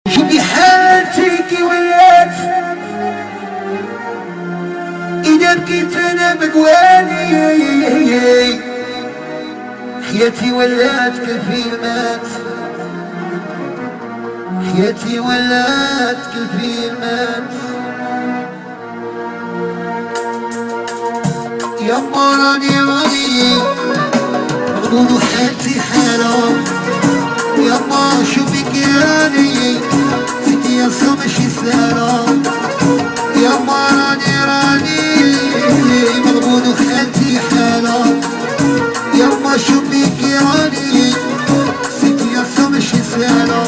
شوفي حالتك ولات إذا بكيت أنا بقواني حياتي ولات كالفيلمات حياتي ولات كالفيلمات يما راني مغضوب حالتي حالة يما شوفك راني ستي يا ماشي سهلة يما راني مغضوب حالتي حالة يما شوفك راني ستي يا ماشي سهلة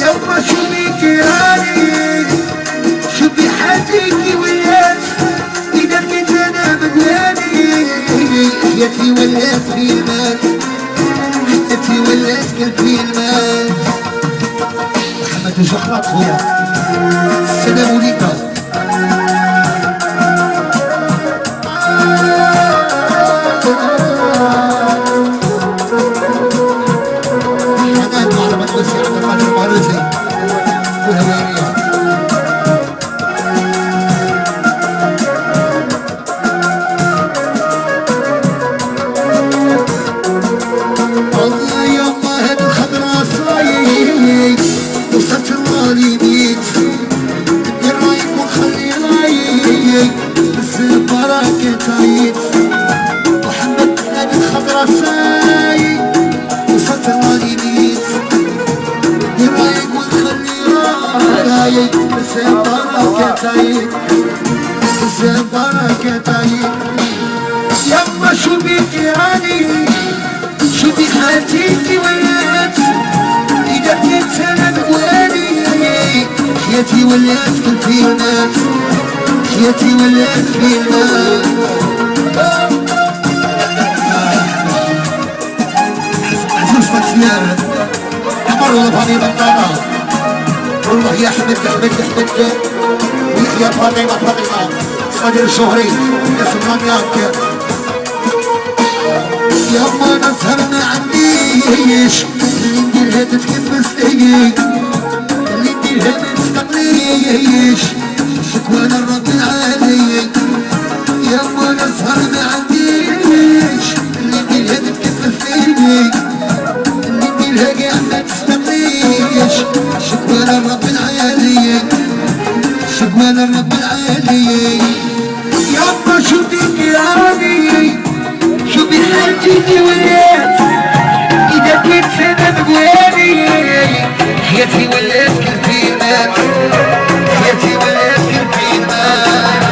يما شوفك راني شوفي حالتك وياك إذا كنت أنا بدواني حياتي ولات فيلمات حياتي ولات كالفيلمات محمد الجحرات خويا السلام عليكم حماد معرفة وسيع عبد القادر المعروسي والهوارية الله يما هاد الخضرا صايد وصلت الغالي بيت دير رايك وخلي رايك بس البركة تعيد محمد هاد الخضرا صايد وصلت الغالي بيت دير رايك وخلي رايك بس البركة تعيد بس البركة تعيد يما شو بيك راني شوفي حالتك ولات إذا كنت أنا بقواني حياتي ولات كالفيلمات حياتي ولات فيلمات حسوس مكسيان عمر ولا فاطمة بطاطا والله يا أحمد ويحيى فاطمة صدر الشهري يا سلام ياك يما نسهر ما عنديش اللي نديرها تتكبس ليك اللي نديرها ما تستقليش شكوانا الرب العالي يما نسهر ما عنديش اللي نديرها تتكبس ليك اللي نديرها كاع ما تستقليش شكوانا الرب العالي شكوانا الرب العالي يما شوفيك راني شوفي حالتي ولات إذا كنت أنا بقواني حياتي ولات كالفيلمات حياتي ولات كالفيلمات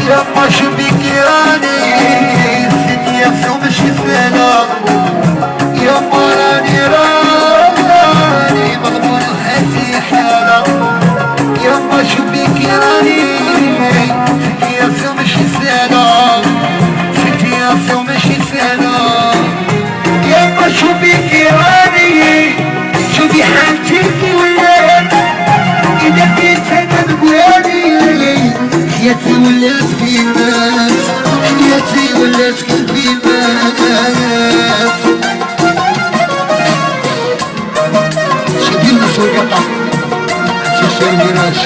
يما شوفيك راني ستي يا ماشي سهلة يما راني مغبون وحالتي حالة يما شوفيك راني ستي يا ماشي سهلة ستي يا ماشي سهلة يما شوفيك راني شوفي حالتك ولات إذا كنت أنا بقواني حياتي ولات فيلمات حياتي ولات كالفيلمات شديد السوق يقع شاشة الميراج